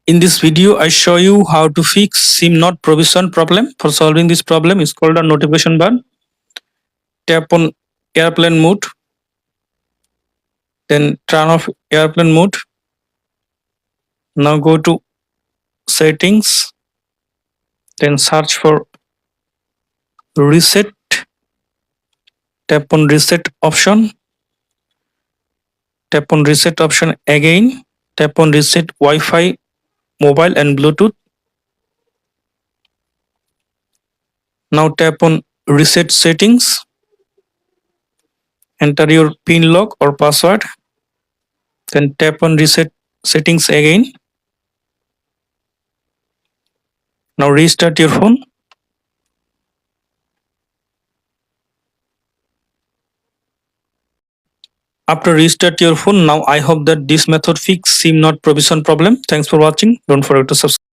In this video, I show you how to fix SIM not provision problem. For solving this problem, is called a notification bar. Tap on airplane mode, then turn off airplane mode. Now go to settings, then search for reset. Tap on reset option. Tap on reset option again. Tap on reset Wi-Fi, mobile and Bluetooth. Now tap on reset settings. Enter your PIN lock or password. Then tap on reset settings again. Now restart your phone. After restart your phone, now I hope that this method fix SIM not provision problem. Thanks for watching. Don't forget to subscribe.